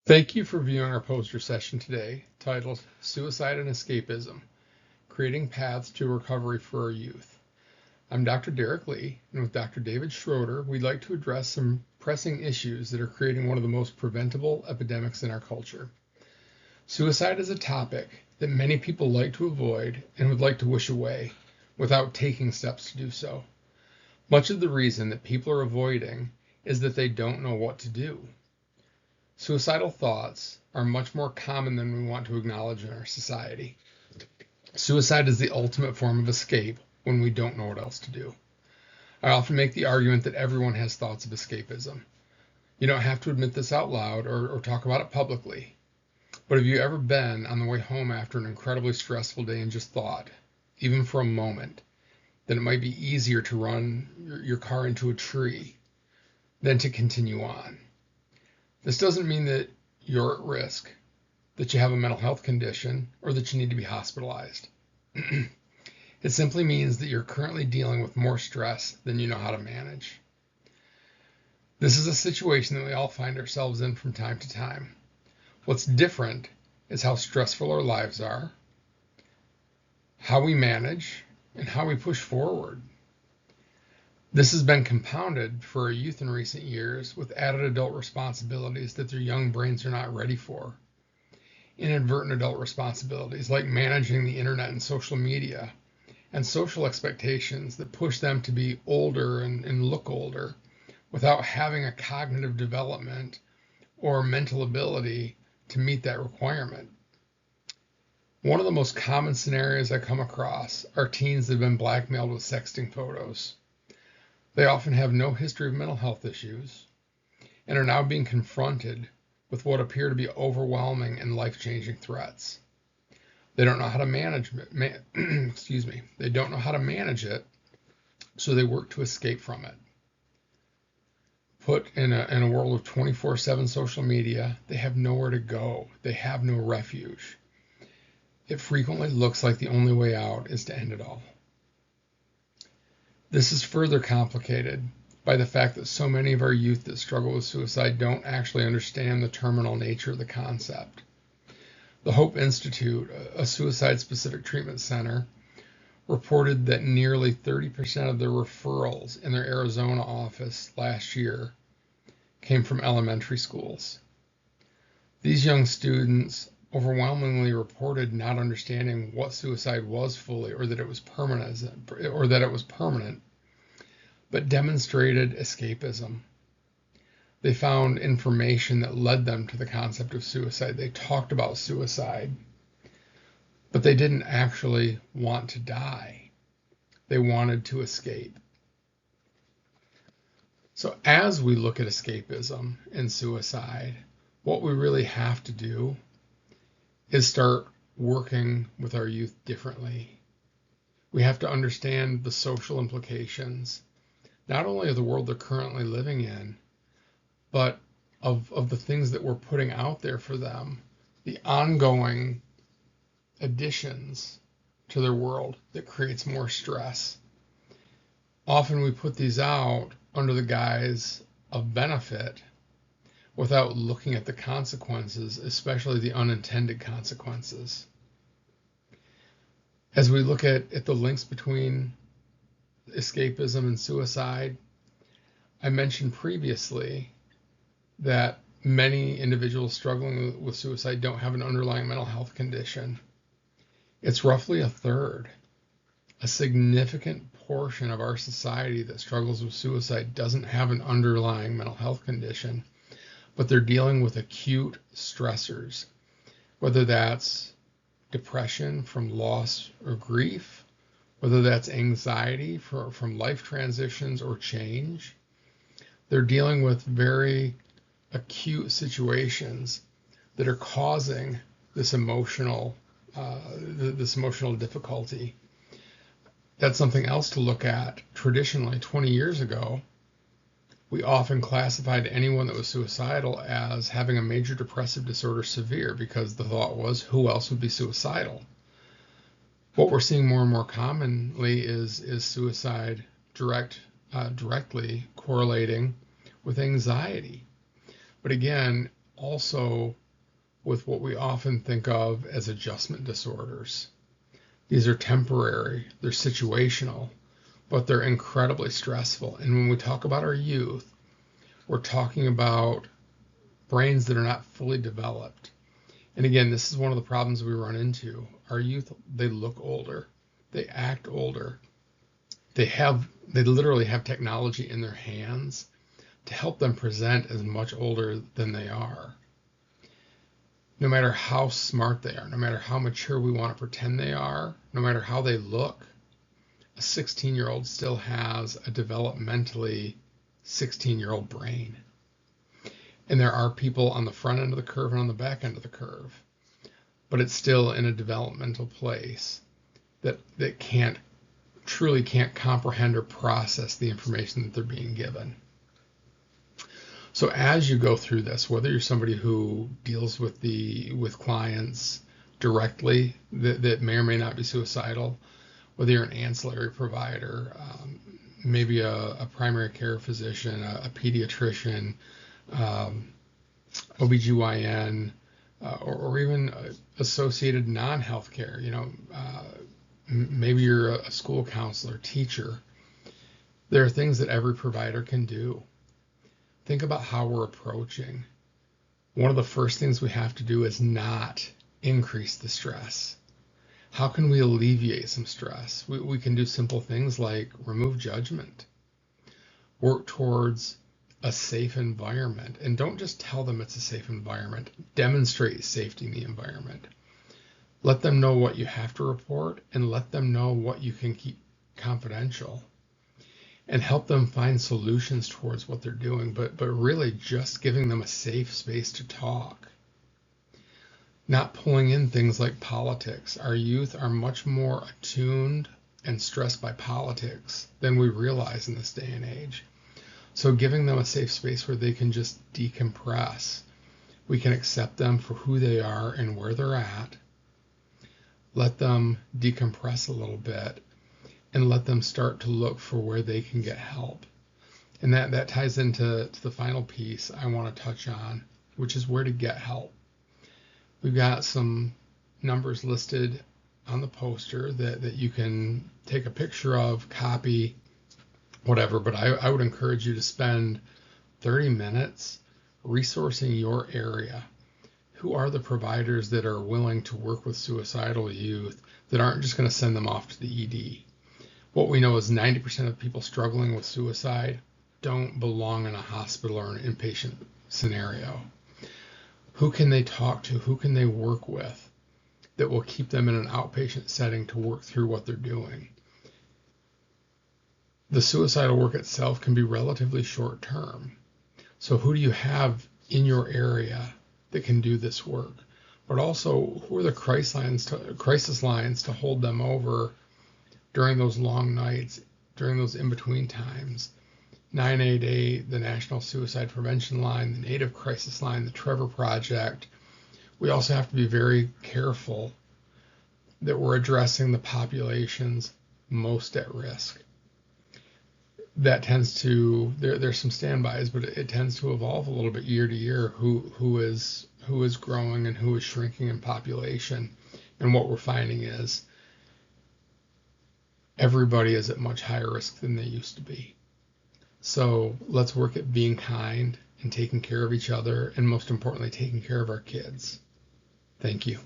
Thank you for viewing our poster session today, titled Suicide and Escapism, Creating Paths to Recovery for Our Youth. I'm Dr. Derek Lee, and with Dr. David Schroeder, we'd like to address some pressing issues that are creating one of the most preventable epidemics in our culture. Suicide is a topic that many people like to avoid and would like to wish away without taking steps to do so. Much of the reason that people are avoiding is that they don't know what to do. Suicidal thoughts are much more common than we want to acknowledge in our society. Suicide is the ultimate form of escape when we don't know what else to do. I often make the argument that everyone has thoughts of escapism. You don't have to admit this out loud or talk about it publicly. But have you ever been on the way home after an incredibly stressful day and just thought, even for a moment, that it might be easier to run your car into a tree than to continue on? This doesn't mean that you're at risk, that you have a mental health condition, or that you need to be hospitalized. It simply means that you're currently dealing with more stress than you know how to manage. This is a situation that we all find ourselves in from time to time. What's different is how stressful our lives are, how we manage, and how we push forward. This has been compounded for our youth in recent years with added adult responsibilities that their young brains are not ready for. Inadvertent adult responsibilities like managing the internet and social media, and social expectations that push them to be older and look older without having a cognitive development or mental ability to meet that requirement. One of the most common scenarios I come across are teens that have been blackmailed with sexting photos. They often have no history of mental health issues and are now being confronted with what appear to be overwhelming and life-changing threats. They don't know how to manage They don't know how to manage it, so they work to escape from it. Put in a world of 24/7 social media, they have nowhere to go. They have no refuge. It frequently looks like the only way out is to end it all. This is further complicated by the fact that so many of our youth that struggle with suicide don't actually understand the terminal nature of the concept. The Hope Institute, a suicide-specific treatment center, reported that nearly 30% of their referrals in their Arizona office last year came from elementary schools. These young students overwhelmingly reported not understanding what suicide was fully, or that it was permanent, but demonstrated escapism. They found information that led them to the concept of suicide. They talked about suicide, but they didn't actually want to die. They wanted to escape. So as we look at escapism and suicide, what we really have to do is start working with our youth differently. We have to understand the social implications, not only of the world they're currently living in, but of the things that we're putting out there for them, the ongoing additions to their world that creates more stress. Often we put these out under the guise of benefit without looking at the consequences, especially the unintended consequences. As we look at the links between escapism and suicide, I mentioned previously that many individuals struggling with suicide don't have an underlying mental health condition. It's roughly a third. A significant portion of our society that struggles with suicide doesn't have an underlying mental health condition, but they're dealing with acute stressors, whether that's depression from loss or grief, whether that's anxiety from life transitions or change. They're dealing with very acute situations that are causing this emotional difficulty. That's something else to look at. Traditionally, 20 years ago, we often classified anyone that was suicidal as having a major depressive disorder severe, because the thought was, who else would be suicidal? What we're seeing more and more commonly is suicide directly correlating with anxiety. But again, also with what we often think of as adjustment disorders. These are temporary, they're situational, but they're incredibly stressful. And when we talk about our youth, we're talking about brains that are not fully developed. And again, this is one of the problems we run into. Our youth, they look older, they act older, they literally have technology in their hands to help them present as much older than they are. No matter how smart they are, no matter how mature we want to pretend they are, no matter how they look, a 16-year-old still has a developmentally 16-year-old brain. And there are people on the front end of the curve and on the back end of the curve, but it's still in a developmental place that truly can't comprehend or process the information that they're being given. So as you go through this, whether you're somebody who deals with clients directly that may or may not be suicidal, whether you're an ancillary provider, maybe a primary care physician, a pediatrician, OBGYN, or even associated non-healthcare, maybe you're a school counselor, teacher. There are things that every provider can do. Think about how we're approaching. One of the first things we have to do is not increase the stress. How can we alleviate some stress? We can do simple things like remove judgment, work towards a safe environment, and don't just tell them it's a safe environment. Demonstrate safety in the environment. Let them know what you have to report and let them know what you can keep confidential. And help them find solutions towards what they're doing, but really just giving them a safe space to talk. Not pulling in things like politics. Our youth are much more attuned and stressed by politics than we realize in this day and age. So giving them a safe space where they can just decompress. We can accept them for who they are and where they're at. Let them decompress a little bit. And let them start to look for where they can get help. And that ties into the final piece I want to touch on, which is where to get help. We've got some numbers listed on the poster that you can take a picture of, copy, whatever, but I would encourage you to spend 30 minutes resourcing your area. Who are the providers that are willing to work with suicidal youth that aren't just going to send them off to the ED? What we know is 90% of people struggling with suicide don't belong in a hospital or an inpatient scenario. Who can they talk to? Who can they work with that will keep them in an outpatient setting to work through what they're doing? The suicidal work itself can be relatively short term. So who do you have in your area that can do this work? But also, who are the crisis lines to hold them over during those long nights, during those in-between times? 988, the National Suicide Prevention Line, the Native Crisis Line, the Trevor Project. We also have to be very careful that we're addressing the populations most at risk. That tends to, there's some standbys, but it tends to evolve a little bit year to year, who is growing and who is shrinking in population. And what we're finding is everybody is at much higher risk than they used to be. So let's work at being kind and taking care of each other, and most importantly, taking care of our kids. Thank you.